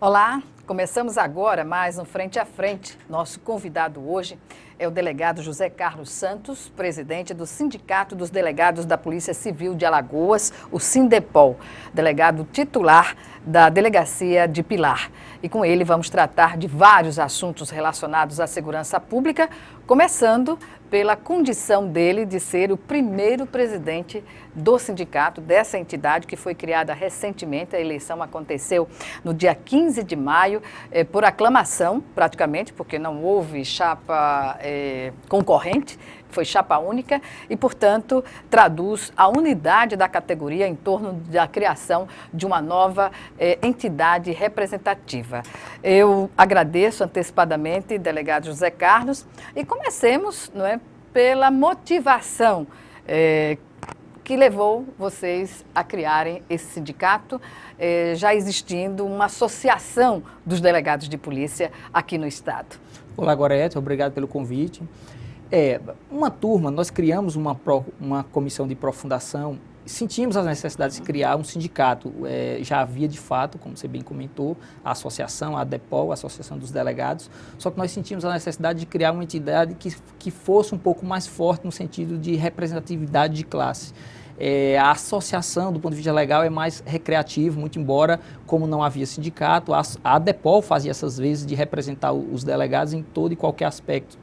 Olá, começamos agora mais um Frente a Frente. Nosso convidado hoje é o delegado José Carlos Santos, presidente do Sindicato dos Delegados da Polícia Civil de Alagoas, o Sindepol, delegado titular da Delegacia de Pilar. E com ele vamos tratar de vários assuntos relacionados à segurança pública, começando pela condição dele de ser o primeiro presidente do sindicato, dessa entidade que foi criada recentemente. A eleição aconteceu no dia 15 de maio, por aclamação, praticamente, porque não houve chapa concorrente, foi chapa única e, portanto, traduz a unidade da categoria em torno da criação de uma nova entidade representativa. Eu agradeço antecipadamente, delegado José Carlos, e comecemos, não é, pela motivação que levou vocês a criarem esse sindicato, já existindo uma associação dos delegados de polícia aqui no estado. Olá, Gorete, obrigado pelo convite. Uma turma, nós criamos uma comissão de profundação, sentimos as necessidades de criar um sindicato. Já havia, de fato, como você bem comentou, a associação, a ADEPOL, a Associação dos Delegados, só que nós sentimos a necessidade de criar uma entidade que fosse um pouco mais forte no sentido de representatividade de classe. A associação, do ponto de vista legal, é mais recreativo, muito embora, como não havia sindicato, a ADEPOL fazia essas vezes de representar os delegados em todo e qualquer aspecto.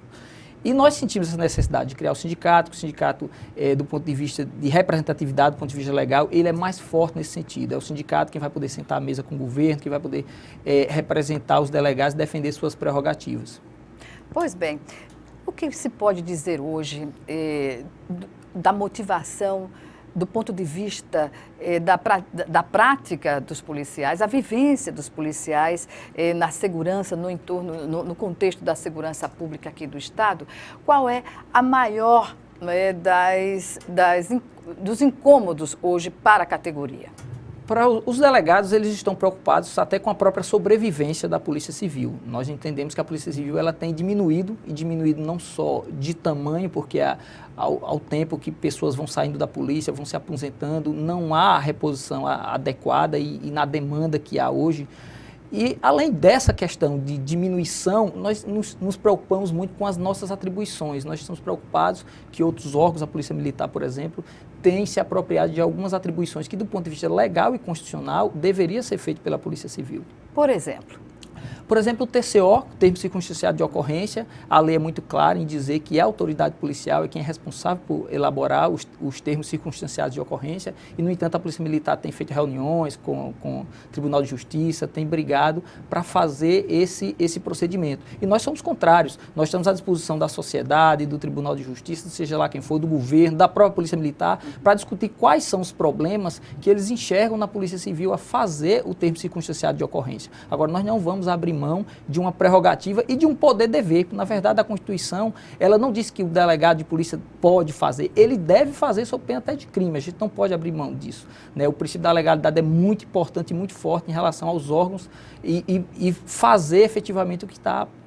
E nós sentimos essa necessidade de criar o sindicato, do ponto de vista de representatividade, do ponto de vista legal, ele é mais forte nesse sentido. É o sindicato quem vai poder sentar à mesa com o governo, que vai poder representar os delegados e defender suas prerrogativas. Pois bem, o que se pode dizer hoje da motivação, do ponto de vista da prática dos policiais, a vivência dos policiais na segurança, no entorno, no contexto da segurança pública aqui do estado? Qual é a maior, né, dos incômodos hoje para a categoria? Para os delegados, eles estão preocupados até com a própria sobrevivência da Polícia Civil. Nós entendemos que a Polícia Civil ela tem diminuído, e diminuído não só de tamanho, porque ao tempo que pessoas vão saindo da polícia, vão se aposentando, não há a reposição adequada e na demanda que há hoje. E, além dessa questão de diminuição, nós nos preocupamos muito com as nossas atribuições. Nós estamos preocupados que outros órgãos, a Polícia Militar, por exemplo, têm se apropriado de algumas atribuições que, do ponto de vista legal e constitucional, deveria ser feito pela Polícia Civil. Por exemplo? Por exemplo, o TCO, termo circunstanciado de ocorrência, a lei é muito clara em dizer que a autoridade policial é quem é responsável por elaborar os termos circunstanciados de ocorrência e, no entanto, a Polícia Militar tem feito reuniões com o Tribunal de Justiça, tem brigado para fazer esse procedimento. E nós somos contrários, nós estamos à disposição da sociedade, do Tribunal de Justiça, seja lá quem for, do governo, da própria Polícia Militar, para discutir quais são os problemas que eles enxergam na Polícia Civil a fazer o termo circunstanciado de ocorrência. Agora, nós não vamos abrir mão de uma prerrogativa e de um poder-dever. Na verdade, a Constituição, ela não diz que o delegado de polícia pode fazer, ele deve fazer sob pena até de crime, a gente não pode abrir mão disso, né? O princípio da legalidade é muito importante e muito forte em relação aos órgãos e fazer efetivamente o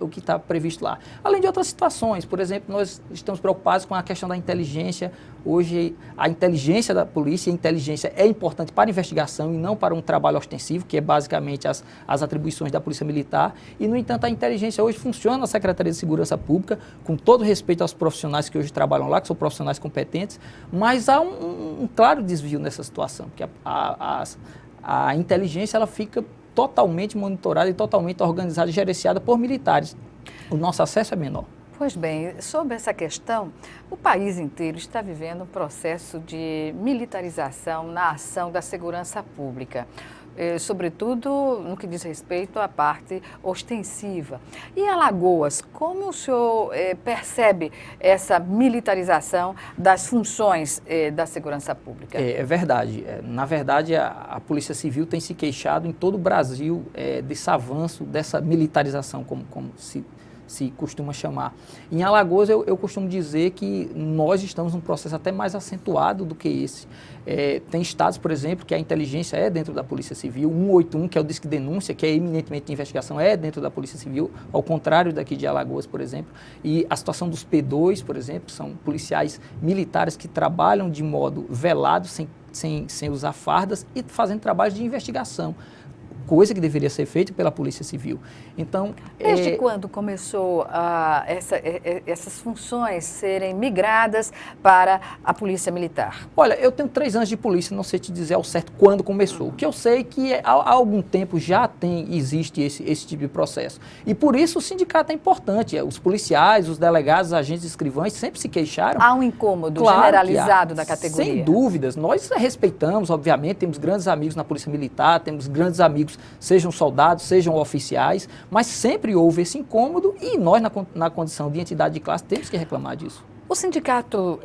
que tá previsto lá. Além de outras situações, por exemplo, nós estamos preocupados com a questão da inteligência. Hoje, a inteligência da polícia, a inteligência é importante para a investigação e não para um trabalho ostensivo, que é basicamente as atribuições da Polícia Militar. E, no entanto, a inteligência hoje funciona na Secretaria de Segurança Pública, com todo respeito aos profissionais que hoje trabalham lá, que são profissionais competentes, mas há um claro desvio nessa situação, porque a inteligência ela fica totalmente monitorada e totalmente organizada e gerenciada por militares. O nosso acesso é menor. Pois bem, sobre essa questão, o país inteiro está vivendo um processo de militarização na ação da segurança pública, sobretudo no que diz respeito à parte ostensiva. E em Alagoas, como o senhor percebe essa militarização das funções da segurança pública? É verdade. Na verdade, a Polícia Civil tem se queixado em todo o Brasil desse avanço, dessa militarização, como se costuma chamar. Em Alagoas, eu costumo dizer que nós estamos num processo até mais acentuado do que esse. Tem estados, por exemplo, que a inteligência é dentro da Polícia Civil, 181, que é o Disque Denúncia, que é eminentemente de investigação, é dentro da Polícia Civil, ao contrário daqui de Alagoas, por exemplo. E a situação dos P2, por exemplo, são policiais militares que trabalham de modo velado, sem usar fardas e fazendo trabalhos de investigação. coisa que deveria ser feita pela Polícia Civil. Então, desde quando começou essas funções serem migradas para a Polícia Militar? Olha, eu tenho 3 anos de polícia, não sei te dizer ao certo quando começou. O que eu sei é que há algum tempo já existe esse tipo de processo. E por isso o sindicato é importante. Os policiais, os delegados, os agentes escrivães sempre se queixaram. Há um incômodo generalizado da categoria? Sem dúvidas. Nós respeitamos, obviamente, temos grandes amigos na Polícia Militar, temos grandes amigos, sejam soldados, sejam oficiais, mas sempre houve esse incômodo e nós, na condição de entidade de classe, temos que reclamar disso. O sindicato,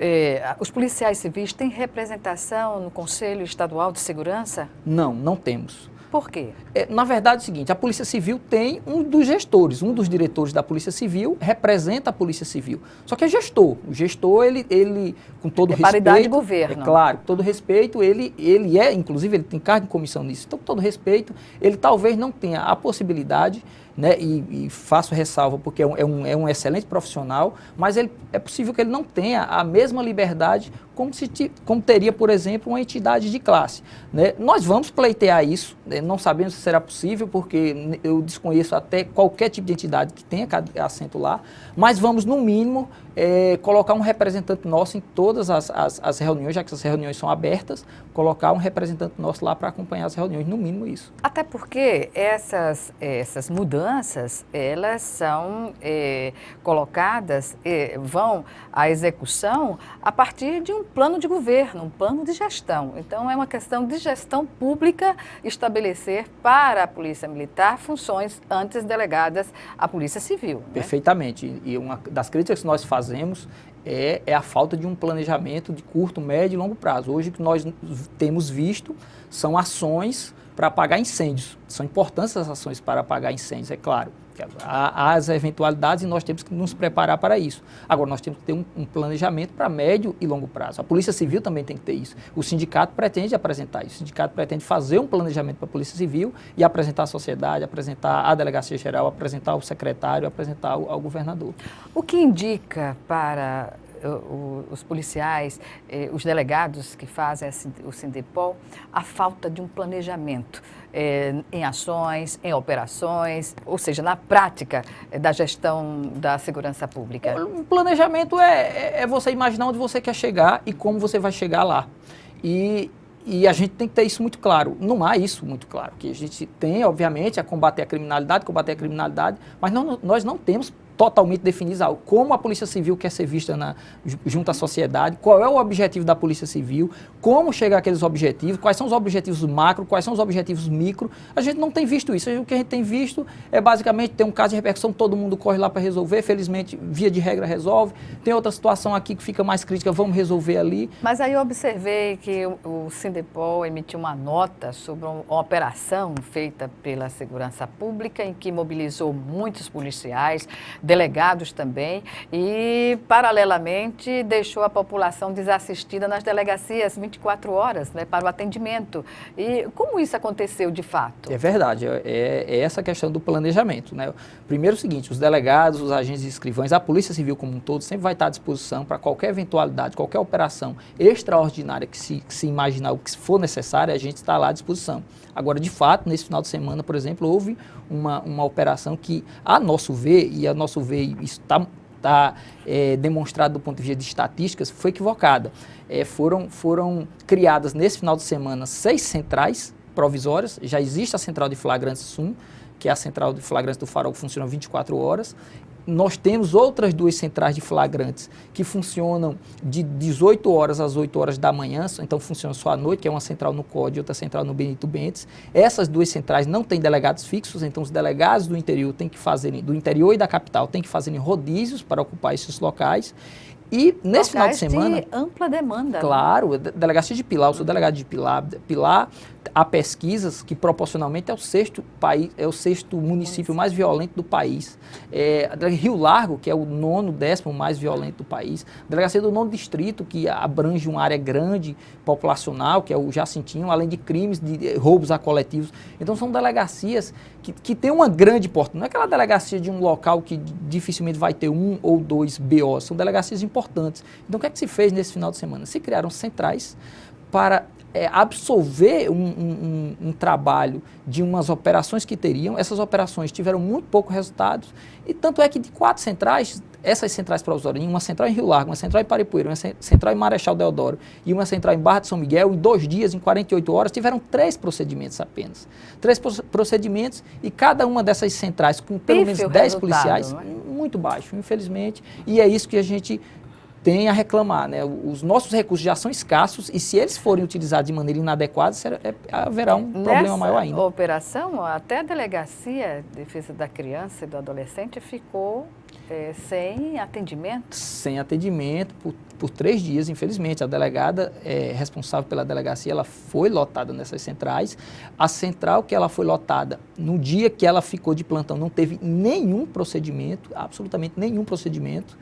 os policiais civis têm representação no Conselho Estadual de Segurança? Não, não temos. Por quê? Na verdade é o seguinte, a Polícia Civil tem um dos gestores, um dos diretores da Polícia Civil representa a Polícia Civil. Só que é gestor. O gestor, ele com todo respeito... paridade de governo. É claro, com todo respeito, inclusive, ele tem cargo de comissão nisso. Então, com todo respeito, ele talvez não tenha a possibilidade, né, e faço ressalva porque é um excelente profissional, mas é possível que ele não tenha a mesma liberdade como teria, por exemplo, uma entidade de classe, né? Nós vamos pleitear isso, né? Não sabemos se será possível, porque eu desconheço até qualquer tipo de entidade que tenha assento lá, mas vamos, no mínimo, colocar um representante nosso em todas as reuniões, já que as reuniões são abertas, colocar um representante nosso lá para acompanhar as reuniões, no mínimo isso. Até porque essas mudanças, elas são colocadas, vão à execução a partir de um plano de governo, um plano de gestão. Então, é uma questão de gestão pública estabelecer para a Polícia Militar funções antes delegadas à Polícia Civil. Perfeitamente. E uma das críticas que nós fazemos é a falta de um planejamento de curto, médio e longo prazo. Hoje, o que nós temos visto são ações para apagar incêndios. São importantes as ações para apagar incêndios, é claro. Há as eventualidades e nós temos que nos preparar para isso. Agora, nós temos que ter um planejamento para médio e longo prazo. A Polícia Civil também tem que ter isso. O sindicato pretende apresentar isso. O sindicato pretende fazer um planejamento para a Polícia Civil e apresentar à sociedade, apresentar à Delegacia Geral, apresentar ao secretário, apresentar ao governador. O que indica para os policiais, os delegados que fazem o Sindipol, a falta de um planejamento em ações, em operações, ou seja, na prática da gestão da segurança pública? O planejamento é você imaginar onde você quer chegar e como você vai chegar lá. E a gente tem que ter isso muito claro. Não há isso muito claro. Que a gente tem, obviamente, a combater a criminalidade, mas nós não temos totalmente definidos como a Polícia Civil quer ser vista junto à sociedade, qual é o objetivo da Polícia Civil, como chegar àqueles objetivos, quais são os objetivos macro, quais são os objetivos micro. A gente não tem visto isso. O que a gente tem visto é basicamente ter um caso de repercussão, todo mundo corre lá para resolver, felizmente, via de regra resolve. Tem outra situação aqui que fica mais crítica, vamos resolver ali. Mas aí eu observei que o Sindipol emitiu uma nota sobre uma operação feita pela Segurança Pública, em que mobilizou muitos policiais, delegados também, e, paralelamente, deixou a população desassistida nas delegacias 24 horas, né, para o atendimento. E como isso aconteceu de fato? É verdade, é essa questão do planejamento, né? Primeiro é o seguinte, os delegados, os agentes de escrivães, a Polícia Civil como um todo sempre vai estar à disposição para qualquer eventualidade, qualquer operação extraordinária que se imaginar, o que for necessário, a gente está lá à disposição. Agora, de fato, nesse final de semana, por exemplo, houve uma operação que, a nosso ver, isso está demonstrado do ponto de vista de estatísticas, foi equivocada. Foram criadas nesse final de semana 6 centrais provisórias, já existe a central de flagrantes SUM, que é a central de flagrantes do Farol, que funciona 24 horas. Nós temos outras 2 centrais de flagrantes que funcionam de 18 horas às 8 horas da manhã, então funciona só à noite, que é uma central no COD e outra central no Benito Bentes. Essas 2 centrais não têm delegados fixos, então os delegados do interior do interior e da capital têm que fazer rodízios para ocupar esses locais. E nesse final de semana... de ampla demanda. Claro, delegacia de Pilar, eu sou delegado de Pilar. Pilar, há pesquisas que proporcionalmente é o sexto município mais violento do país. Rio Largo, que é o 9º, 10º mais violento do país. Delegacia do 9º distrito, que abrange uma área grande, populacional, que é o Jacintinho, além de crimes, de roubos a coletivos. Então são delegacias que têm uma grande importância. Não é aquela delegacia de um local que dificilmente vai ter 1 ou 2 BOs, são delegacias importantes. Então o que é que se fez nesse final de semana? Se criaram centrais para absolver um trabalho de umas operações que teriam. Essas operações tiveram muito pouco resultado, e tanto é que de 4 centrais, essas centrais provisórias, uma central em Rio Largo, uma central em Paripueira, uma central em Marechal Deodoro e uma central em Barra de São Miguel, em 2 dias, em 48 horas, tiveram 3 procedimentos apenas. 3 procedimentos, e cada uma dessas centrais com pelo menos 10 policiais, muito baixo, infelizmente, e é isso que a gente tem a reclamar, né? Os nossos recursos já são escassos, e se eles forem utilizados de maneira inadequada, haverá um problema maior ainda. Nessa operação, até a Delegacia de Defesa da Criança e do Adolescente ficou sem atendimento? Sem atendimento por 3 dias, infelizmente. A delegada responsável pela delegacia, ela foi lotada nessas centrais. A central que ela foi lotada, no dia que ela ficou de plantão, não teve nenhum procedimento, absolutamente nenhum procedimento.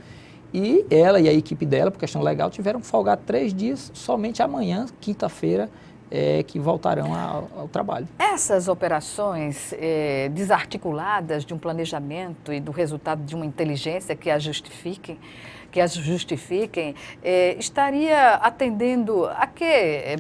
E ela e a equipe dela, por questão legal, tiveram que folgar 3 dias, somente amanhã, quinta-feira, que voltarão ao trabalho. Essas operações desarticuladas de um planejamento e do resultado de uma inteligência que as justifiquem, estaria atendendo a quê?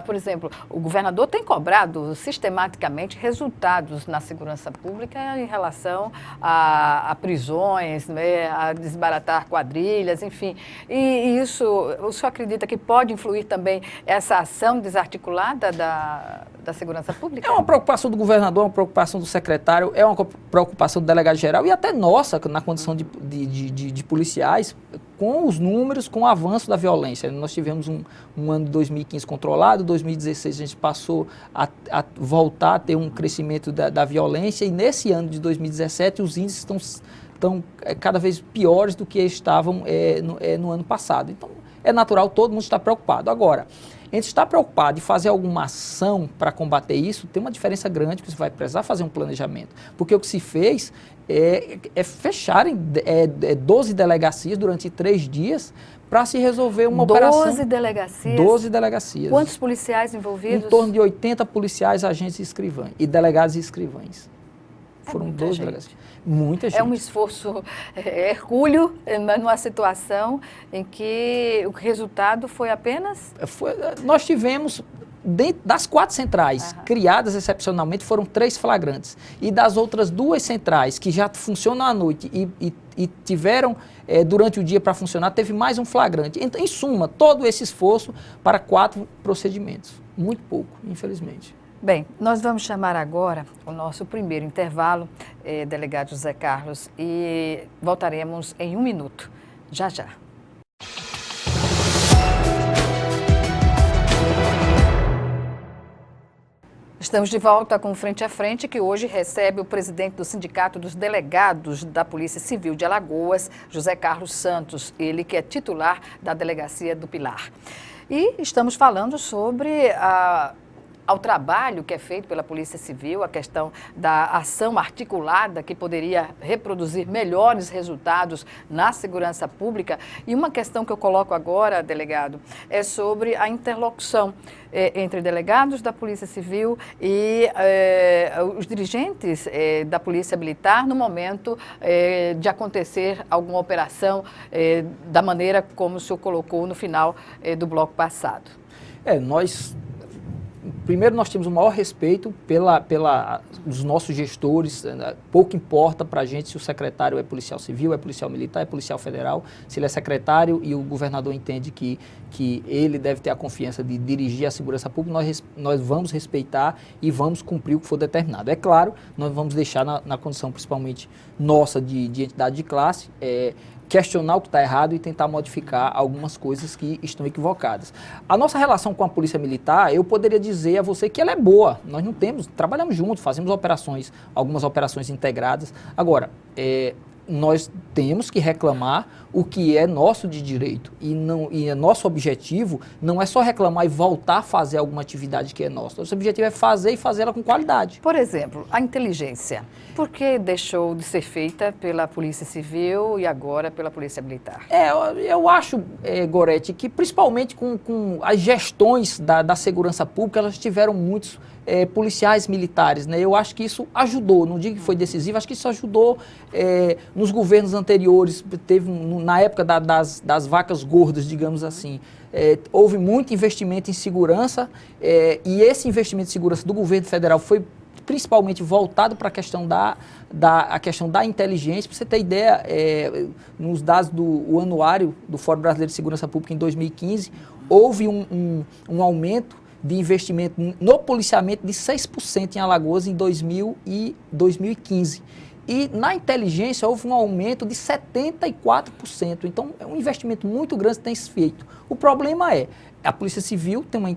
Por exemplo, o governador tem cobrado sistematicamente resultados na segurança pública em relação a prisões, né, a desbaratar quadrilhas, enfim. E isso, o senhor acredita que pode influir também essa ação desarticulada da segurança pública? É uma preocupação do governador, é uma preocupação do secretário, é uma preocupação do delegado-geral e até nossa, na condição de policiais, com os números, com o avanço da violência. Nós tivemos um ano de 2015 controlado, 2016 a gente passou a voltar a ter um crescimento da violência, e nesse ano de 2017 os índices estão cada vez piores do que estavam no ano passado. Então, é natural, todo mundo está preocupado. Agora, a gente está preocupado em fazer alguma ação para combater isso, tem uma diferença grande, que você vai precisar fazer um planejamento. Porque o que se fez é fecharem 12 delegacias durante 3 dias para se resolver uma operação. 12 delegacias? 12 delegacias. Quantos policiais envolvidos? Em torno de 80 policiais, agentes e escrivães, e delegados e escrivães. Foram 12 delegacias. Muita gente. É um esforço hercúleo, mas numa situação em que o resultado foi apenas... Nós tivemos, das 4 centrais criadas excepcionalmente, foram 3 flagrantes. E das outras 2 centrais, que já funcionam à noite e tiveram durante o dia para funcionar, teve mais um flagrante. Então, em suma, todo esse esforço para 4 procedimentos. Muito pouco, infelizmente. Bem, nós vamos chamar agora o nosso primeiro intervalo, delegado José Carlos, e voltaremos em 1 minuto, já já. Estamos de volta com Frente a Frente, que hoje recebe o presidente do Sindicato dos Delegados da Polícia Civil de Alagoas, José Carlos Santos, ele que é titular da Delegacia do Pilar. E estamos falando sobre ao trabalho que é feito pela Polícia Civil, a questão da ação articulada que poderia reproduzir melhores resultados na segurança pública. E uma questão que eu coloco agora, delegado, é sobre a interlocução entre delegados da Polícia Civil e os dirigentes da Polícia Militar no momento de acontecer alguma operação da maneira como o senhor colocou no final do bloco passado. Primeiro, nós temos o maior respeito pelos nossos gestores. Pouco importa para a gente se o secretário é policial civil, é policial militar, é policial federal. Se ele é secretário e o governador entende que ele deve ter a confiança de dirigir a segurança pública, nós vamos respeitar e vamos cumprir o que for determinado. É claro, nós vamos deixar na condição principalmente nossa de entidade de classe, questionar o que está errado e tentar modificar algumas coisas que estão equivocadas. A nossa relação com a Polícia Militar, eu poderia dizer a você que ela é boa. Nós não trabalhamos juntos, fazemos algumas operações integradas. Agora, nós temos que reclamar o que é nosso de direito e nosso objetivo não é só reclamar e voltar a fazer alguma atividade que é nossa. Nosso objetivo é fazer e fazê-la com qualidade. Por exemplo, a inteligência. Por que deixou de ser feita pela Polícia Civil e agora pela Polícia Militar? Eu acho, Gorete, que principalmente com as gestões da segurança pública, elas tiveram muitos policiais militares, né? Eu acho que isso ajudou, não digo que foi decisivo, acho que isso ajudou nos governos anteriores, teve na época das vacas gordas, digamos assim, houve muito investimento em segurança, e esse investimento em segurança do governo federal foi principalmente voltado para a questão da inteligência. Para você ter ideia, nos dados do anuário do Fórum Brasileiro de Segurança Pública em 2015, houve um aumento de investimento no policiamento de 6% em Alagoas em 2015. E na inteligência houve um aumento de 74%. Então, é um investimento muito grande que tem se feito. O problema é, a Polícia Civil tem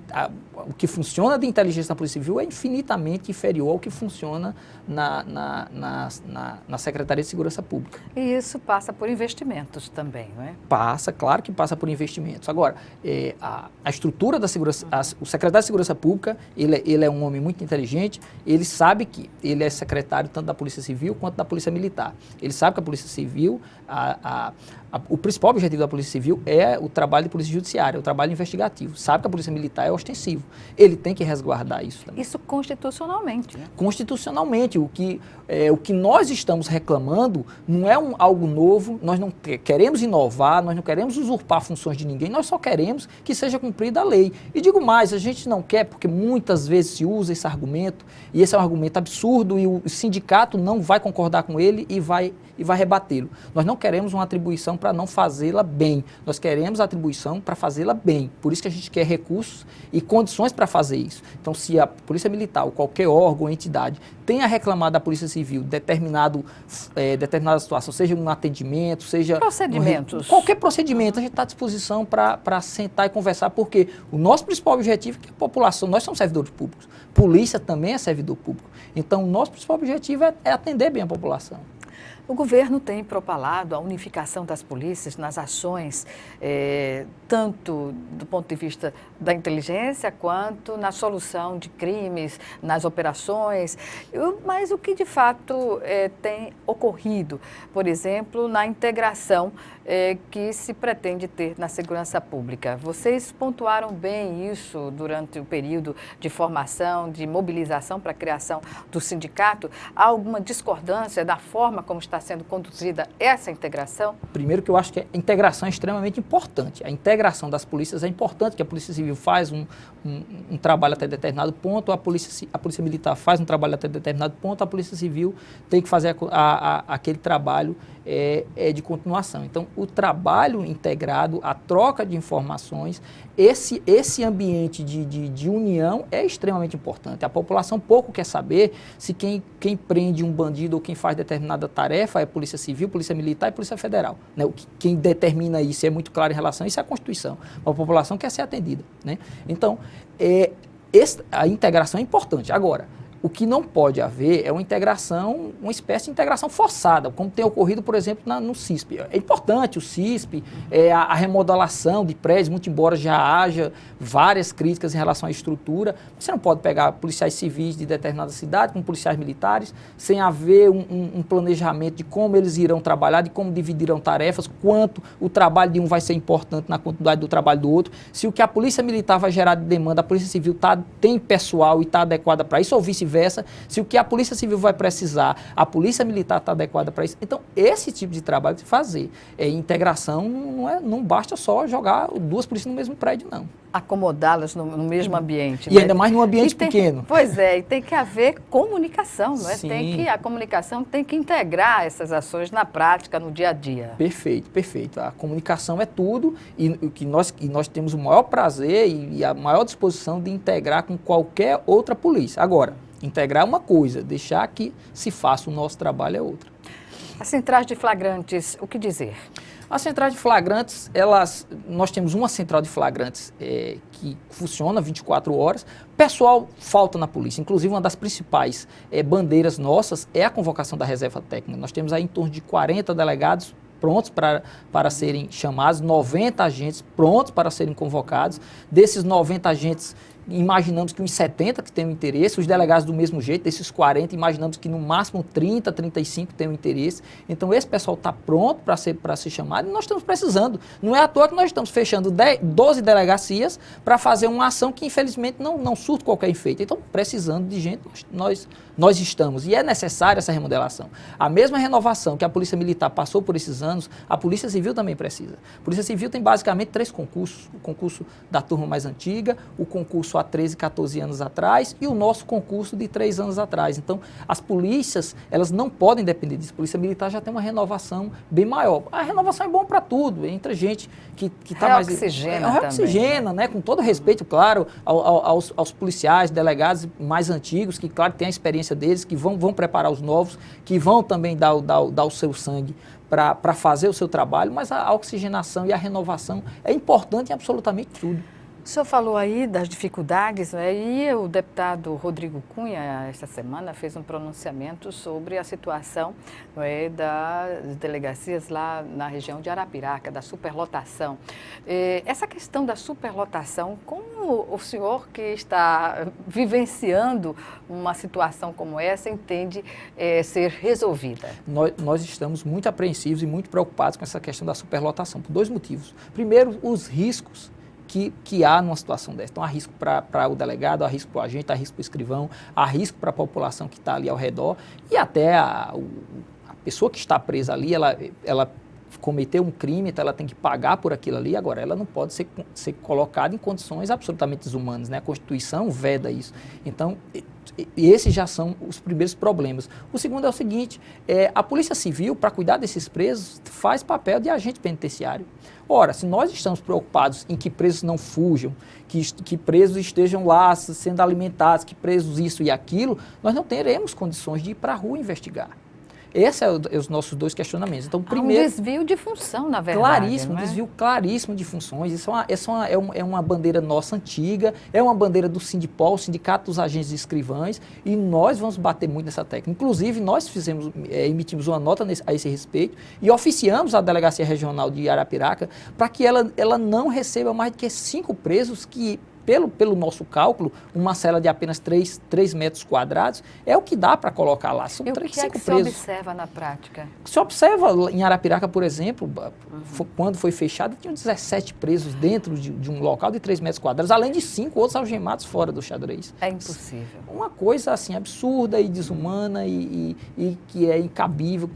o que funciona de inteligência na Polícia Civil é infinitamente inferior ao que funciona na Secretaria de Segurança Pública. E isso passa por investimentos também, não é? Passa, claro que passa por investimentos. Agora, a estrutura da segurança, o secretário de Segurança Pública, ele é um homem muito inteligente, ele sabe que ele é secretário tanto da Polícia Civil quanto da Polícia Militar. Ele sabe que a Polícia Civil, o principal objetivo da Polícia Civil é o trabalho de Polícia Judiciária, o trabalho investigativo. Sabe que a Polícia Militar é ostensivo. Ele tem que resguardar isso também. Isso constitucionalmente, né? Constitucionalmente. O que nós estamos reclamando não é algo novo, nós não queremos inovar, nós não queremos usurpar funções de ninguém, nós só queremos que seja cumprida a lei. E digo mais, a gente não quer, porque muitas vezes se usa esse argumento, e esse é um argumento absurdo, e o sindicato não vai concordar com ele e vai rebatê-lo. Nós não queremos uma atribuição para não fazê-la bem, nós queremos a atribuição para fazê-la bem. Por isso que a gente quer recursos e condições para fazer isso. Então, se a Polícia Militar ou qualquer órgão ou entidade tenha reclamado da Polícia Civil determinada situação, seja um atendimento, seja... Procedimentos. Qualquer procedimento, a gente está à disposição para sentar e conversar, porque o nosso principal objetivo é que a população, nós somos servidores públicos, polícia também é servidor público. Então, o nosso principal objetivo é atender bem a população. O governo tem propalado a unificação das polícias nas ações, tanto do ponto de vista da inteligência, quanto na solução de crimes, nas operações. Mas o que de fato tem ocorrido, por exemplo, na integração que se pretende ter na segurança pública? Vocês pontuaram bem isso durante o período de formação, de mobilização para a criação do sindicato. Há alguma discordância da forma como está sendo conduzida essa integração? Primeiro que eu acho que a integração é extremamente importante. A integração das polícias é importante, que a Polícia Civil faz um trabalho até determinado ponto, a Polícia Militar faz um trabalho até determinado ponto, a Polícia Civil tem que fazer aquele trabalho de continuação. Então, o trabalho integrado, a troca de informações, esse ambiente de união é extremamente importante. A população pouco quer saber se quem prende um bandido ou quem faz determinada tarefa é Polícia Civil, Polícia Militar e Polícia Federal. Né? Quem determina isso é muito claro em relação a isso é a Constituição. A população quer ser atendida. Né? Então, a integração é importante. Agora, o que não pode haver é uma espécie de integração forçada, como tem ocorrido, por exemplo, no CISP. É importante o CISP, a remodelação de prédios, muito embora já haja várias críticas em relação à estrutura. Você não pode pegar policiais civis de determinada cidade com policiais militares, sem haver um planejamento de como eles irão trabalhar, de como dividirão tarefas, quanto o trabalho de um vai ser importante na continuidade do trabalho do outro. Se o que a Polícia Militar vai gerar de demanda, a Polícia Civil tem pessoal e está adequada para isso, ou vice-versa. Se o que a Polícia Civil vai precisar, a Polícia Militar está adequada para isso. Então, esse tipo de trabalho de fazer. Integração não basta só jogar duas polícias no mesmo prédio, não. Acomodá-las no mesmo ambiente. E ainda mais num ambiente pequeno. Pois é, e tem que haver comunicação, não é? Sim. A comunicação tem que integrar essas ações na prática, no dia a dia. Perfeito, perfeito. A comunicação é tudo e nós temos o maior prazer e a maior disposição de integrar com qualquer outra polícia. Agora, integrar é uma coisa, deixar que se faça o nosso trabalho é outra. As centrais de flagrantes, o que dizer? As centrais de flagrantes, nós temos uma central de flagrantes que funciona 24 horas. Pessoal falta na polícia, inclusive uma das principais bandeiras nossas é a convocação da reserva técnica. Nós temos aí em torno de 40 delegados prontos para serem chamados, 90 agentes prontos para serem convocados. Desses 90 agentes, imaginamos que uns 70 que têm interesse, os delegados do mesmo jeito, desses 40, imaginamos que no máximo 30, 35 têm interesse. Então esse pessoal está pronto para ser chamado e nós estamos precisando. Não é à toa que nós estamos fechando 12 delegacias para fazer uma ação que infelizmente não surte qualquer efeito. Então, precisando de gente, nós estamos. E é necessária essa remodelação. A mesma renovação que a Polícia Militar passou por esses anos, a Polícia Civil também precisa. A Polícia Civil tem basicamente 3 concursos. O concurso da turma mais antiga, o concurso há 13, 14 anos atrás e o nosso concurso de 3 anos atrás. Então, as polícias, elas não podem depender disso. A Polícia Militar já tem uma renovação bem maior. A renovação é bom para tudo, entre gente que está mais... Reoxigena, né? Com todo respeito, claro, aos policiais, delegados mais antigos, que, claro, têm a experiência deles, que vão preparar os novos, que vão também dar o seu sangue para fazer o seu trabalho, mas a oxigenação e a renovação é importante em absolutamente tudo. O senhor falou aí das dificuldades, né? E o deputado Rodrigo Cunha, esta semana, fez um pronunciamento sobre a situação, não é, das delegacias lá na região de Arapiraca, da superlotação. Essa questão da superlotação, como o senhor que está vivenciando uma situação como essa entende ser resolvida? Nós estamos muito apreensivos e muito preocupados com essa questão da superlotação, por 2 motivos. Primeiro, os riscos que há numa situação dessa. Então, há risco para o delegado, há risco para o agente, há risco para o escrivão, há risco para a população que está ali ao redor e até a pessoa que está presa ali, ela cometeu um crime, então ela tem que pagar por aquilo ali. Agora, ela não pode ser colocada em condições absolutamente desumanas, né? A Constituição veda isso. Então, esses já são os primeiros problemas. O segundo é o seguinte, a Polícia Civil, para cuidar desses presos, faz papel de agente penitenciário. Ora, se nós estamos preocupados em que presos não fujam, que presos estejam lá sendo alimentados, que presos isso e aquilo, nós não teremos condições de ir para a rua investigar. Esses são os nossos 2 questionamentos. Então, primeiro, há um desvio de função, na verdade. Claríssimo, um desvio claríssimo de funções. Isso é uma bandeira nossa antiga, é uma bandeira do Sindipol, o Sindicato dos Agentes e Escrivães, e nós vamos bater muito nessa tecla. Inclusive, nós emitimos uma nota a esse respeito e oficiamos a Delegacia Regional de Arapiraca para que ela não receba mais do que 5 presos que... Pelo nosso cálculo, uma cela de apenas 3 metros quadrados é o que dá para colocar lá. São 5 presos. E o que é que se observa na prática? Se observa em Arapiraca, por exemplo, quando foi fechado, tinham 17 presos dentro de um local de 3 metros quadrados, além de 5 outros algemados fora do xadrez. É impossível. Uma coisa assim absurda e desumana e que é incabível,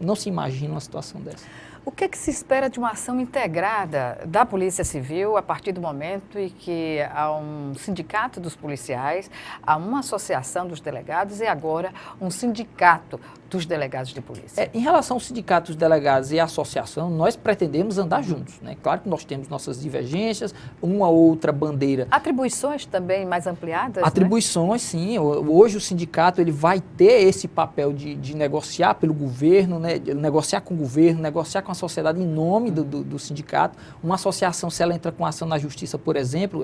não se imagina uma situação dessa. O que é que se espera de uma ação integrada da Polícia Civil a partir do momento em que há um sindicato dos policiais, há uma associação dos delegados e agora um sindicato dos delegados de polícia? Em relação ao sindicato dos delegados e à associação, nós pretendemos andar juntos, né? Claro que nós temos nossas divergências, uma outra bandeira. Atribuições também mais ampliadas? Atribuições, né? Sim. Hoje o sindicato ele vai ter esse papel de negociar pelo governo, né? Negociar com o governo, negociar com a sociedade em nome do sindicato. Uma associação, se ela entra com ação na justiça, por exemplo,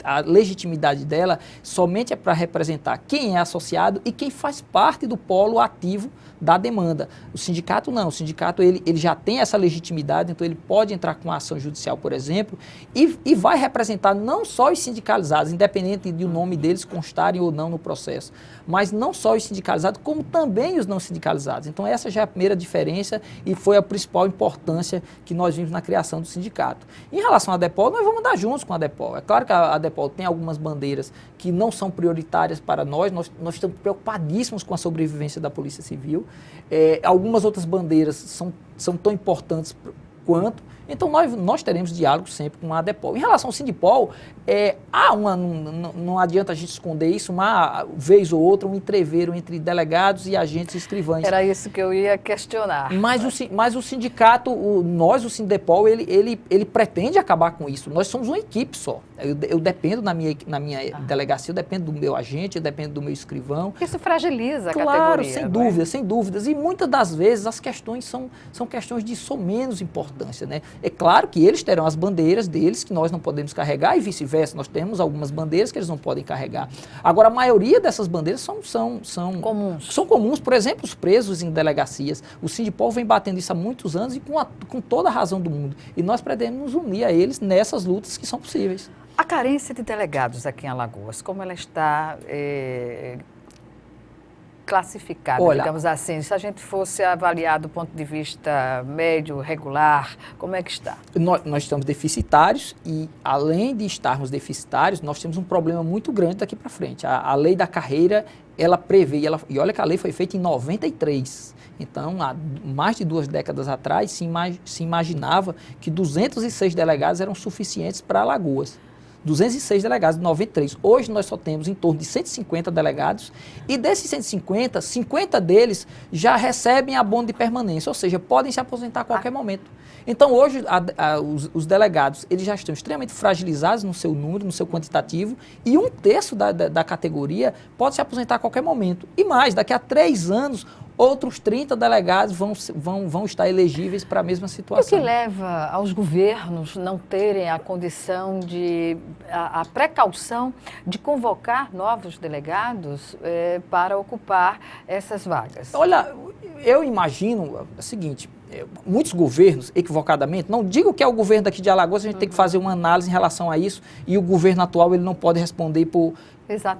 a legitimidade dela somente é para representar quem é associado e quem faz parte do polo ativo da demanda. O sindicato não, o sindicato ele já tem essa legitimidade, então ele pode entrar com ação judicial, por exemplo, e vai representar não só os sindicalizados, independente de o nome deles constarem ou não no processo, mas não só os sindicalizados, como também os não sindicalizados. Então essa já é a primeira diferença e foi a principal importância que nós vimos na criação do sindicato. Em relação à DEPOL, nós vamos andar juntos com a DEPOL. É claro que a DEPOL tem algumas bandeiras que não são prioritárias para nós estamos preocupadíssimos com a sobrevivência da Polícia Civil. Algumas outras bandeiras são tão importantes quanto. Então, nós teremos diálogo sempre com a ADEPOL. Em relação ao Sindipol, não adianta a gente esconder isso, uma vez ou outra, um entreveiro entre delegados e agentes e escrivães. Era isso que eu ia questionar. Mas o sindicato, o Sindipol, ele pretende acabar com isso. Nós somos uma equipe só. Eu dependo na minha delegacia, eu dependo do meu agente, eu dependo do meu escrivão. Isso fragiliza a categoria. Claro, sem dúvidas. E muitas das vezes as questões são questões de menos importância, né? É claro que eles terão as bandeiras deles que nós não podemos carregar e vice-versa. Nós temos algumas bandeiras que eles não podem carregar. Agora, a maioria dessas bandeiras são comuns. São comuns, por exemplo, os presos em delegacias. O Sindipol vem batendo isso há muitos anos e com toda a razão do mundo. E nós pretendemos nos unir a eles nessas lutas que são possíveis. A carência de delegados aqui em Alagoas, como ela está classificada, Olha, digamos assim, se a gente fosse avaliar do ponto de vista médio, regular, como é que está? Nós estamos deficitários e, além de estarmos deficitários, nós temos um problema muito grande daqui para frente. A lei da carreira, ela prevê, e olha que a lei foi feita em 93. Então, há mais de 2 décadas atrás, se imaginava que 206 delegados eram suficientes para Alagoas. 206 delegados de 93. Hoje nós só temos em torno de 150 delegados e desses 150, 50 deles já recebem abono de permanência, ou seja, podem se aposentar a qualquer momento. Então hoje os delegados eles já estão extremamente fragilizados no seu número, no seu quantitativo e 1/3 da categoria pode se aposentar a qualquer momento. E mais, daqui a 3 anos, outros 30 delegados vão estar elegíveis para a mesma situação. O que leva aos governos não terem a condição a precaução de convocar novos delegados para ocupar essas vagas? Olha, eu imagino o seguinte, muitos governos, equivocadamente, não digo que é o governo daqui de Alagoas, a gente tem que fazer uma análise em relação a isso, e o governo atual ele não pode responder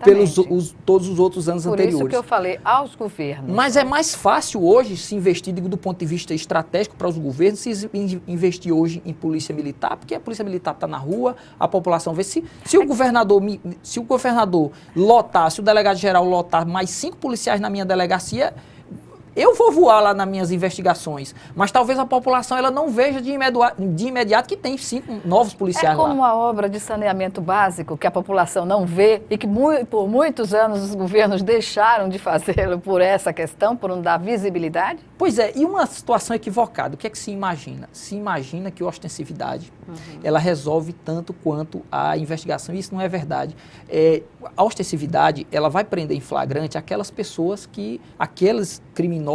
pelos todos os outros anos anteriores. Por isso que eu falei aos governos. Mas é mais fácil hoje se investir, digo, do ponto de vista estratégico para os governos, se investir hoje em polícia militar, porque a polícia militar está na rua, a população vê. Se o governador lotar, se o delegado-geral lotar mais 5 policiais na minha delegacia, eu vou voar lá nas minhas investigações, mas talvez a população ela não veja de imediato que tem 5 novos policiais lá. É como a obra de saneamento básico que a população não vê e que por muitos anos os governos deixaram de fazê-lo por essa questão, por não dar visibilidade? Pois é, e uma situação equivocada, o que é que se imagina? Se imagina que a ostensividade, ela resolve tanto quanto a investigação, e isso não é verdade. A ostensividade, ela vai prender em flagrante aquelas pessoas aqueles criminosos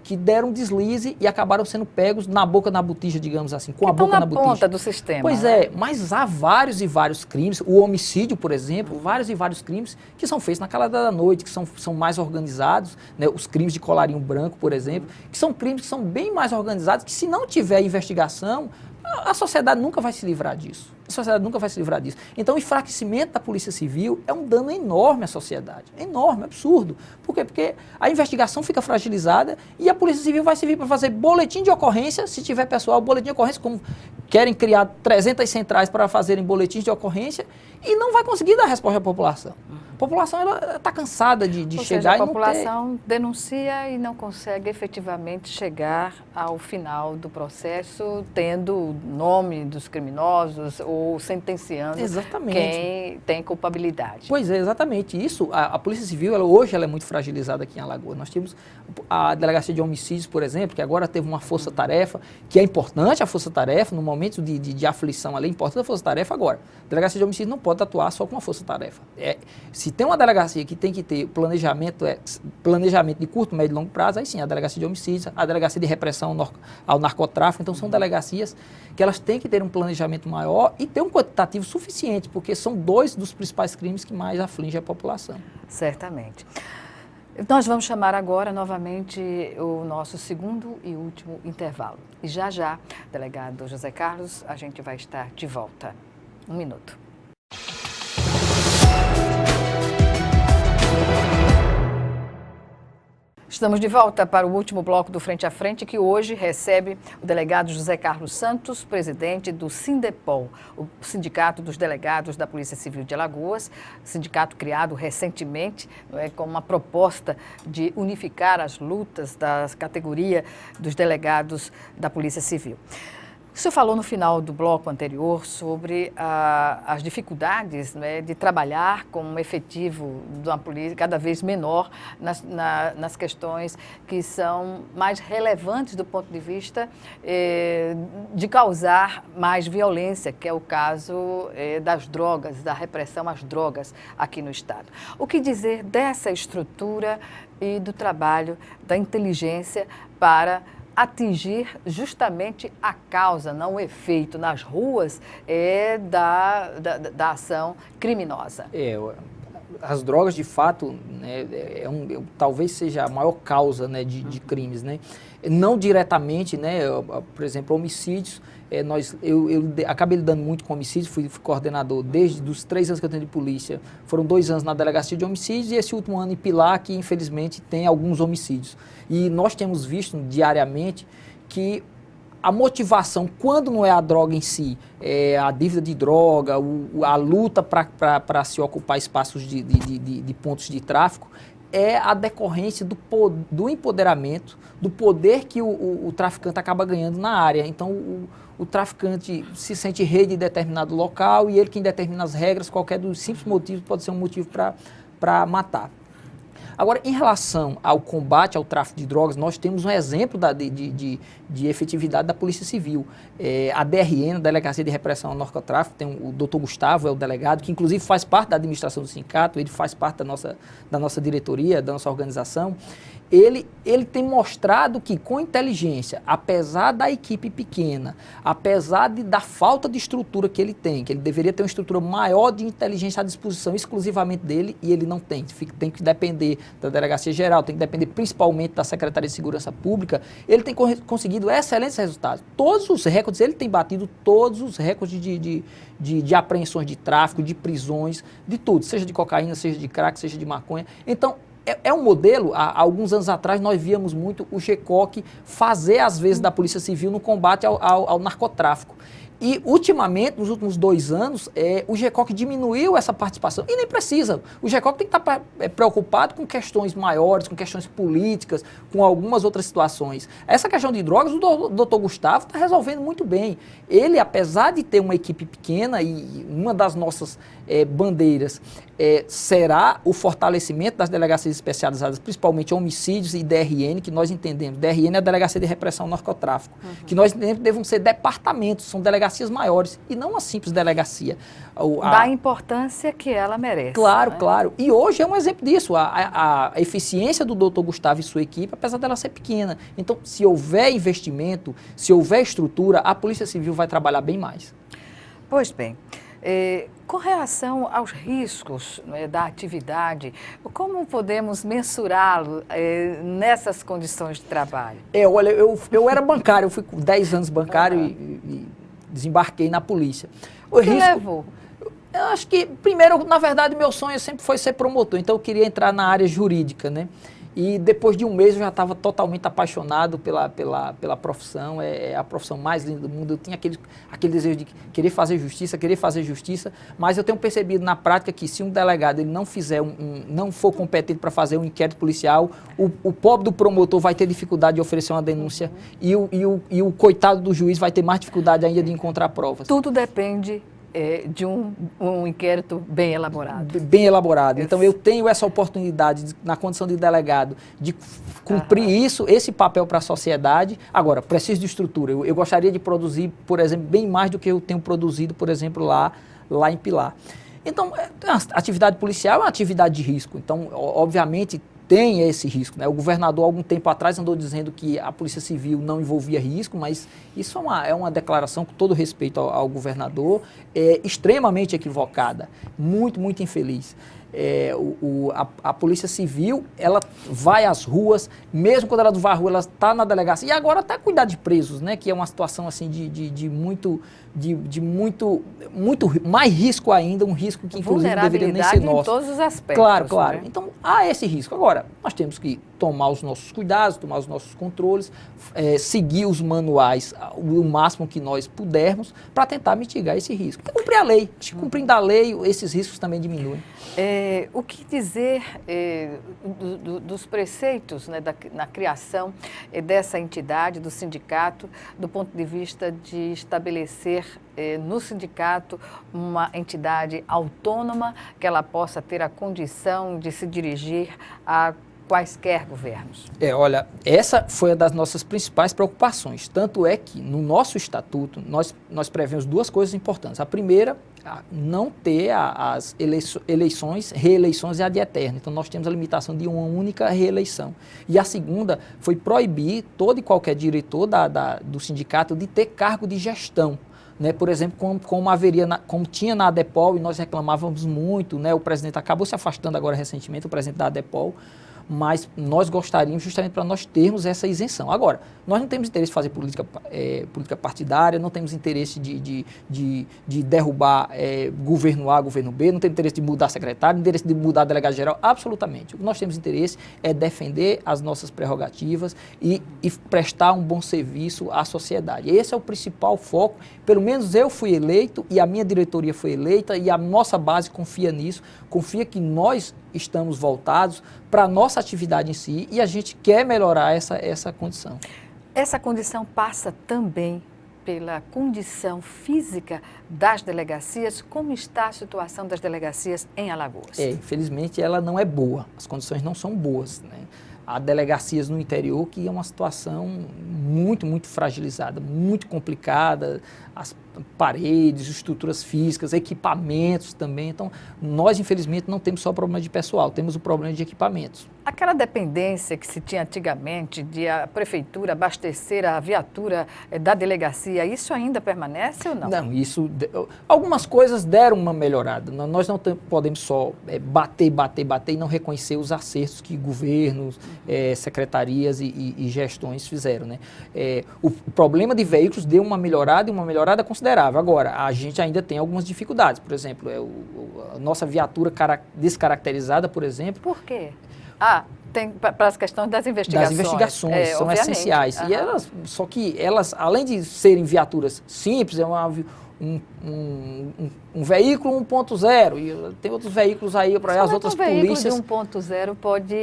que deram deslize e acabaram sendo pegos na boca da botija, digamos assim, com a boca na botija. Na ponta do sistema. Pois é, mas há vários e vários crimes, o homicídio, por exemplo, vários e vários crimes que são feitos na calada da noite, que são mais organizados, né? Os crimes de colarinho branco, por exemplo, que são crimes que são bem mais organizados, que se não tiver investigação, a sociedade nunca vai se livrar disso. A sociedade nunca vai se livrar disso. Então, o enfraquecimento da Polícia Civil é um dano enorme à sociedade. Enorme, absurdo. Por quê? Porque a investigação fica fragilizada e a Polícia Civil vai servir para fazer boletim de ocorrência, se tiver pessoal, boletim de ocorrência, como querem criar 300 centrais para fazerem boletins de ocorrência e não vai conseguir dar resposta à população. A população está cansada de chegar e não ter... A população denuncia e não consegue efetivamente chegar ao final do processo tendo o nome dos criminosos ou sentenciando quem tem culpabilidade. Pois é, exatamente. Isso, a Polícia Civil, hoje ela é muito fragilizada aqui em Alagoas. Nós temos a Delegacia de Homicídios, por exemplo, que agora teve uma força-tarefa, que é importante a força-tarefa, no momento de aflição ali, é importante a força-tarefa agora. A Delegacia de Homicídios não pode atuar só com uma força-tarefa. Se tem uma delegacia que tem que ter planejamento de curto, médio e longo prazo, aí sim, a Delegacia de Homicídios, a Delegacia de Repressão ao Narcotráfico, então são delegacias que elas têm que ter um planejamento maior e ter um quantitativo suficiente, porque são 2 dos principais crimes que mais afligem a população. Certamente. Nós vamos chamar agora novamente o nosso segundo e último intervalo. E já, delegado José Carlos, a gente vai estar de volta. 1 minuto. Estamos de volta para o último bloco do Frente a Frente, que hoje recebe o delegado José Carlos Santos, presidente do Sindepol, o Sindicato dos Delegados da Polícia Civil de Alagoas, sindicato criado recentemente, com uma proposta de unificar as lutas da categoria dos delegados da Polícia Civil. O senhor falou no final do bloco anterior sobre as dificuldades, né, de trabalhar com um efetivo de uma polícia cada vez menor nas questões que são mais relevantes do ponto de vista de causar mais violência, que é o caso das drogas, da repressão às drogas aqui no Estado. O que dizer dessa estrutura e do trabalho da inteligência para atingir justamente a causa, não o efeito nas ruas da ação criminosa? as drogas, de fato, né, talvez seja a maior causa, né, de crimes, né? Não diretamente, né, por exemplo, homicídios. Eu acabei lidando muito com homicídios, fui coordenador desde os 3 anos que eu tenho de polícia. Foram 2 anos na delegacia de homicídios e esse último ano em Pilar, que infelizmente tem alguns homicídios. E nós temos visto diariamente que a motivação, quando não é a droga em si, é a dívida de droga, a luta para se ocupar espaços de pontos de tráfico, é a decorrência do empoderamento, do poder que o traficante acaba ganhando na área. Então, o traficante se sente rei de determinado local e ele quem determina as regras, qualquer dos simples motivos pode ser um motivo para matar. Agora, em relação ao combate ao tráfico de drogas, nós temos um exemplo de efetividade da Polícia Civil. A DRN, a Delegacia de Repressão ao Narcotráfico, tem o Dr. Gustavo, é o delegado, que inclusive faz parte da administração do sindicato, ele faz parte da nossa diretoria, da nossa organização. Ele tem mostrado que, com inteligência, apesar da equipe pequena, apesar da falta de estrutura que ele tem, que ele deveria ter uma estrutura maior de inteligência à disposição exclusivamente dele, e ele não tem. Tem que depender da Delegacia Geral, tem que depender principalmente da Secretaria de Segurança Pública. Ele tem conseguido excelentes resultados. Todos os recordes, ele tem batido todos os recordes de apreensões de tráfico, de prisões, de tudo, seja de cocaína, seja de crack, seja de maconha. Então, é um modelo, há alguns anos atrás nós víamos muito o GECOC fazer, às vezes, da Polícia Civil no combate ao narcotráfico. E, ultimamente, nos últimos 2 anos, o GECOC diminuiu essa participação. E nem precisa. O GECOC tem que estar preocupado com questões maiores, com questões políticas, com algumas outras situações. Essa questão de drogas, o doutor Gustavo está resolvendo muito bem. Ele, apesar de ter uma equipe pequena, e uma das nossas bandeiras será o fortalecimento das delegacias especializadas, principalmente homicídios e DRN, que nós entendemos. DRN é a Delegacia de Repressão ao Narcotráfico, que nós entendemos devem ser departamentos, são delegacias maiores, e não uma simples delegacia. Da importância que ela merece. Claro, né? claro. E hoje é um exemplo disso, a eficiência do doutor Gustavo e sua equipe, apesar dela ser pequena. Então, se houver investimento, se houver estrutura, a Polícia Civil vai trabalhar bem mais. Pois bem, com relação aos riscos, né, da atividade, como podemos mensurá-lo nessas condições de trabalho? Olha, eu era bancário, eu fui 10 anos bancário e desembarquei na polícia. O que levou? Eu acho que, primeiro, na verdade, meu sonho sempre foi ser promotor, então eu queria entrar na área jurídica, né? E depois de 1 mês eu já estava totalmente apaixonado pela profissão, é a profissão mais linda do mundo. Eu tinha aquele desejo de querer fazer justiça, mas eu tenho percebido na prática que se um delegado ele não fizer não for competente para fazer um inquérito policial, o pobre do promotor vai ter dificuldade de oferecer uma denúncia e o coitado do juiz vai ter mais dificuldade ainda de encontrar provas. Tudo depende de um inquérito bem elaborado. Bem elaborado. Então, eu tenho essa oportunidade, na condição de delegado, de cumprir esse papel para a sociedade. Agora, preciso de estrutura. Eu gostaria de produzir, por exemplo, bem mais do que eu tenho produzido, por exemplo, lá em Pilar. Então, a atividade policial é uma atividade de risco. Então, obviamente, tem esse risco, né? O governador, algum tempo atrás, andou dizendo que a Polícia Civil não envolvia risco, mas isso é uma declaração, com todo respeito ao governador, extremamente equivocada, muito, muito infeliz. A Polícia Civil, ela vai às ruas, mesmo quando ela não vai à rua, ela está na delegacia, e agora até cuidar de presos, né? Que é uma situação assim de muito mais risco ainda, um risco que inclusive deveria nem ser nosso. Em todos os aspectos. Claro, claro. Né? Então, há esse risco. Agora, nós temos que tomar os nossos cuidados, tomar os nossos controles, seguir os manuais o máximo que nós pudermos para tentar mitigar esse risco. E cumprir a lei. Cumprindo a lei, esses riscos também diminuem. O que dizer dos preceitos, né, na criação dessa entidade, do sindicato, do ponto de vista de estabelecer no sindicato uma entidade autônoma que ela possa ter a condição de se dirigir a quaisquer governos? Olha, essa foi uma das nossas principais preocupações. Tanto é que, no nosso estatuto, nós prevemos 2 coisas importantes. A primeira, não ter as reeleições ad eterno. Então, nós temos a limitação de uma única reeleição. E a segunda foi proibir todo e qualquer diretor do sindicato de ter cargo de gestão. né? Por exemplo, como tinha na ADEPOL e nós reclamávamos muito, né? O presidente acabou se afastando agora recentemente, o presidente da ADEPOL, mas nós gostaríamos justamente para nós termos essa isenção. Agora, nós não temos interesse em fazer política partidária, não temos interesse de derrubar governo A, governo B, não temos interesse de mudar secretário, não temos interesse de mudar delegado geral, absolutamente. O que nós temos interesse é defender as nossas prerrogativas e prestar um bom serviço à sociedade. Esse é o principal foco, pelo menos eu fui eleito e a minha diretoria foi eleita e a nossa base confia nisso, confia que nós estamos voltados para a nossa atividade em si e a gente quer melhorar essa condição. Essa condição passa também pela condição física das delegacias. Como está a situação das delegacias em Alagoas? Infelizmente ela não é boa, as condições não são boas, né? Há delegacias no interior que é uma situação muito, muito fragilizada, muito complicada, as paredes, estruturas físicas, equipamentos também. Então, nós, infelizmente, não temos só problema de pessoal, temos o problema de equipamentos. Aquela dependência que se tinha antigamente de a prefeitura abastecer a viatura da delegacia, isso ainda permanece ou não? Não, algumas coisas deram uma melhorada. Nós não podemos só bater e não reconhecer os acertos que governos, secretarias e gestões fizeram, né? O problema de veículos deu uma melhorada e uma melhorada considerável. Agora, a gente ainda tem algumas dificuldades. Por exemplo, a nossa viatura descaracterizada, por exemplo. Por quê? Tem para as questões das investigações. Das investigações, são obviamente. essenciais. Uhum. E só que elas, além de serem viaturas simples, um veículo 1.0 e tem outros veículos aí para as outras polícias. Um veículo de 1.0 pode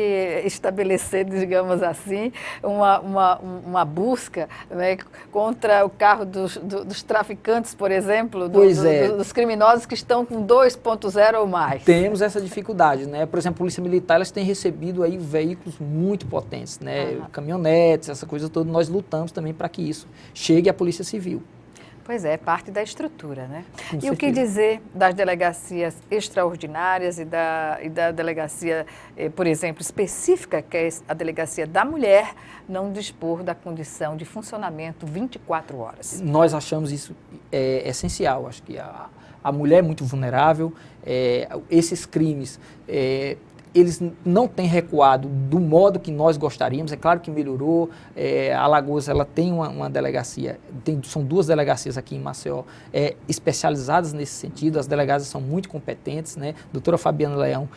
estabelecer, digamos assim, uma busca, né, contra o carro dos traficantes, por exemplo, dos criminosos que estão com 2.0 ou mais. Temos essa dificuldade, né? Por exemplo, a Polícia Militar, elas têm recebido aí veículos muito potentes, né? Caminhonetes, essa coisa toda. Nós lutamos também para que isso chegue à Polícia Civil. Pois é parte da estrutura, né? E o que dizer das delegacias extraordinárias e da delegacia, por exemplo, específica, que é a delegacia da mulher, não dispor da condição de funcionamento 24 horas? Nós achamos isso essencial. Acho que a mulher é muito vulnerável, esses crimes... eles não têm recuado do modo que nós gostaríamos. É claro que melhorou. A Alagoas ela tem uma delegacia, são 2 delegacias aqui em Maceió especializadas nesse sentido. As delegadas são muito competentes, né? Doutora Fabiana Leão,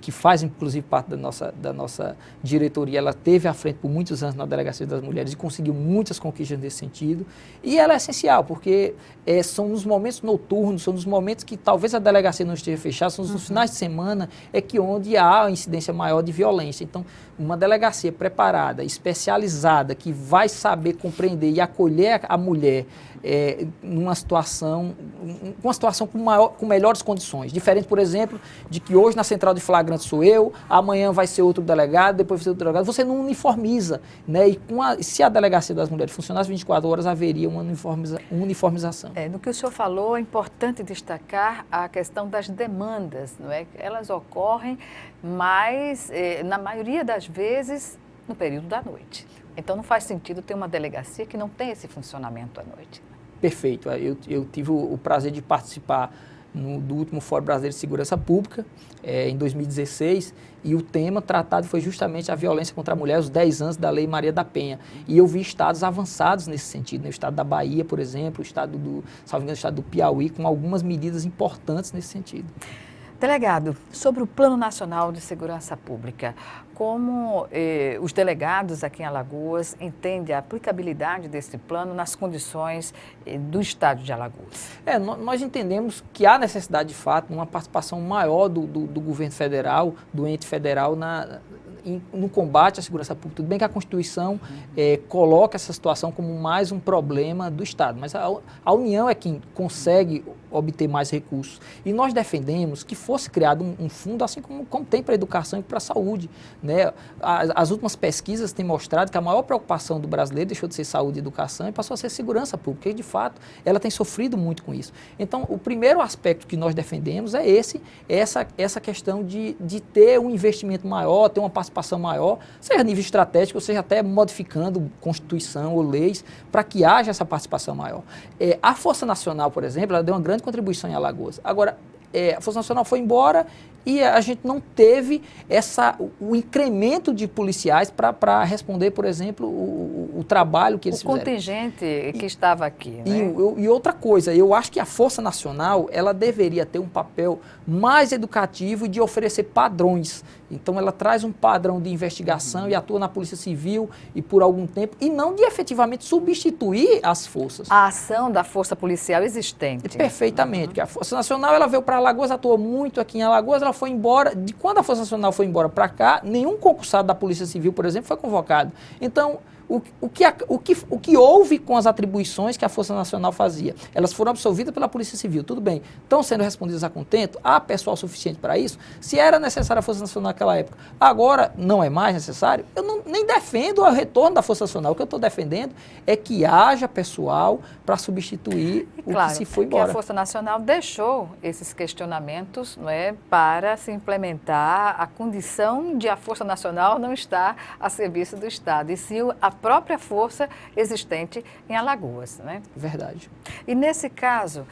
que faz inclusive parte da nossa diretoria, ela esteve à frente por muitos anos na Delegacia das Mulheres e conseguiu muitas conquistas nesse sentido. E ela é essencial, porque são nos momentos noturnos, são nos momentos que talvez a delegacia não esteja fechada, são nos finais de semana onde há a incidência maior de violência. Então, uma delegacia preparada, especializada, que vai saber compreender e acolher a mulher numa situação, com melhores condições. Diferente, por exemplo, de que hoje na central de flagrante sou eu, amanhã vai ser outro delegado, depois vai ser outro delegado. Você não uniformiza, né? E se a Delegacia das Mulheres funcionasse 24 horas, haveria uma uniformização. No que o senhor falou, é importante destacar a questão das demandas, não é? Elas ocorrem, mas na maioria das vezes no período da noite. Então não faz sentido ter uma delegacia que não tem esse funcionamento à noite. Perfeito. Eu tive o prazer de participar do último Fórum Brasileiro de Segurança Pública, em 2016, e o tema tratado foi justamente a violência contra a mulher, os 10 anos da Lei Maria da Penha. E eu vi estados avançados nesse sentido, né? O estado da Bahia, por exemplo, o estado do Piauí, com algumas medidas importantes nesse sentido. Delegado, sobre o Plano Nacional de Segurança Pública, como os delegados aqui em Alagoas entendem a aplicabilidade desse plano nas condições do estado de Alagoas? Nós entendemos que há necessidade, de fato, de uma participação maior do governo federal, do ente federal no combate à segurança pública. Tudo bem que a Constituição coloca essa situação como mais um problema do Estado, mas a União é quem consegue obter mais recursos. E nós defendemos que fosse criado um fundo, assim como tem para a educação e para a saúde, né? As últimas pesquisas têm mostrado que a maior preocupação do brasileiro deixou de ser saúde e educação e passou a ser segurança pública, e de fato ela tem sofrido muito com isso. Então, o primeiro aspecto que nós defendemos é essa questão de ter um investimento maior, ter uma participação maior, seja a nível estratégico, seja até modificando Constituição ou leis, para que haja essa participação maior. A Força Nacional, por exemplo, ela deu uma grande contribuição em Alagoas. Agora, a Força Nacional foi embora e a gente não teve o incremento de policiais para responder, por exemplo, o trabalho que eles fizeram. O contingente que estava aqui, né? E outra coisa, eu acho que a Força Nacional, ela deveria ter um papel mais educativo e de oferecer padrões. Então, ela traz um padrão de investigação e atua na Polícia Civil e por algum tempo, e não de efetivamente substituir as forças. A ação da força policial existente. Perfeitamente. Porque a Força Nacional, ela veio para Alagoas, atuou muito aqui em Alagoas, ela foi embora. Quando a Força Nacional foi embora para cá, nenhum concursado da Polícia Civil, por exemplo, foi convocado. Então, o que houve com as atribuições que a Força Nacional fazia? Elas foram absolvidas pela Polícia Civil, tudo bem. Estão sendo respondidas a contento? Há pessoal suficiente para isso? Se era necessária a Força Nacional naquela época, agora não é mais necessário? Eu nem defendo o retorno da Força Nacional. O que eu estou defendendo é que haja pessoal para substituir o que se foi embora. Que a Força Nacional deixou esses questionamentos, não é, para se implementar a condição de a Força Nacional não estar a serviço do Estado, e sim a própria força existente em Alagoas, né? Verdade. E nesse caso,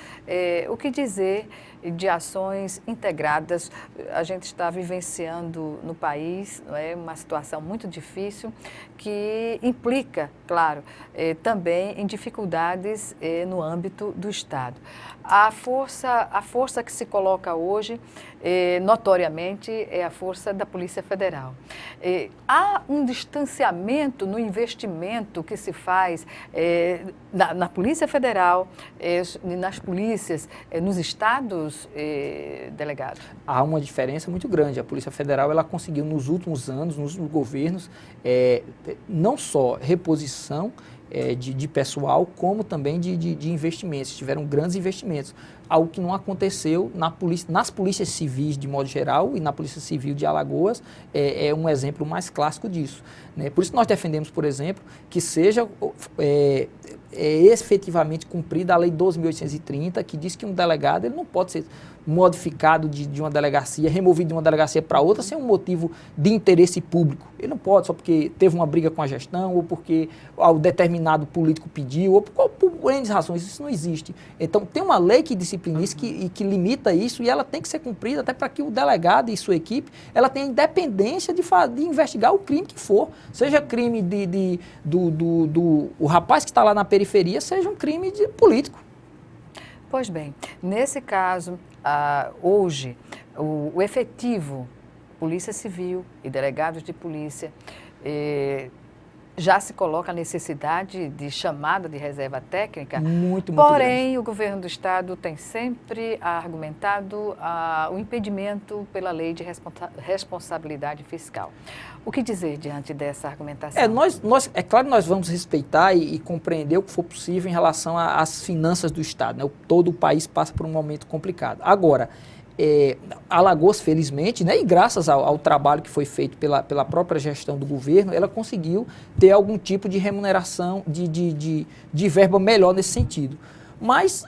o que dizer de ações integradas? A gente está vivenciando no país, não é, uma situação muito difícil que implica, claro, também em dificuldades no âmbito do Estado. A força que se coloca hoje, notoriamente, é a força da Polícia Federal. Há um distanciamento no investimento que se faz na Polícia Federal, nas polícias, nos estados, delegado? Há uma diferença muito grande. A Polícia Federal, ela conseguiu nos últimos anos, nos últimos governos, não só reposição de pessoal, como também de investimentos. Tiveram grandes investimentos, algo que não aconteceu nas polícias civis de modo geral, e na Polícia Civil de Alagoas é um exemplo mais clássico disso, né? Por isso nós defendemos, por exemplo, que seja efetivamente cumprida a Lei 12.830, que diz que um delegado ele não pode ser modificado de uma delegacia, removido de uma delegacia para outra sem um motivo de interesse público. Ele não pode só porque teve uma briga com a gestão, ou porque o determinado político pediu, ou por N razões. Isso não existe. Então, tem uma lei que disciplina isso e que limita isso, e ela tem que ser cumprida até para que o delegado e sua equipe ela tenha independência de investigar o crime que for. Seja crime o rapaz que está lá na periferia, seja um crime político. Pois bem, nesse caso, hoje, o efetivo Polícia Civil e delegados de polícia já se coloca a necessidade de chamada de reserva técnica. Muito Porém, grande. O governo do Estado tem sempre argumentado o impedimento pela lei de responsabilidade fiscal. O que dizer diante dessa argumentação? É claro que nós vamos respeitar e compreender o que for possível em relação às finanças do Estado, né? Todo o país passa por um momento complicado. Agora, Alagoas, felizmente, né, e graças ao trabalho que foi feito pela própria gestão do governo, ela conseguiu ter algum tipo de remuneração, de verba melhor nesse sentido. Mas,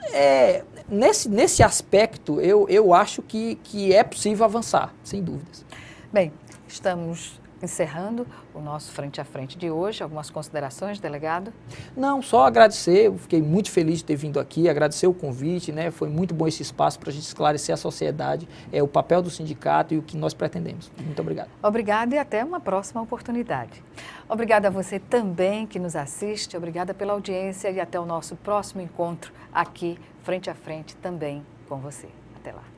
nesse aspecto, eu acho que é possível avançar, sem dúvidas. Bem, estamos encerrando o nosso Frente a Frente de hoje. Algumas considerações, delegado? Não, só agradecer, eu fiquei muito feliz de ter vindo aqui, agradecer o convite, né? Foi muito bom esse espaço para a gente esclarecer a sociedade, o papel do sindicato e o que nós pretendemos. Muito obrigado. Obrigada e até uma próxima oportunidade. Obrigada a você também que nos assiste, obrigada pela audiência e até o nosso próximo encontro aqui, Frente a Frente, também com você. Até lá.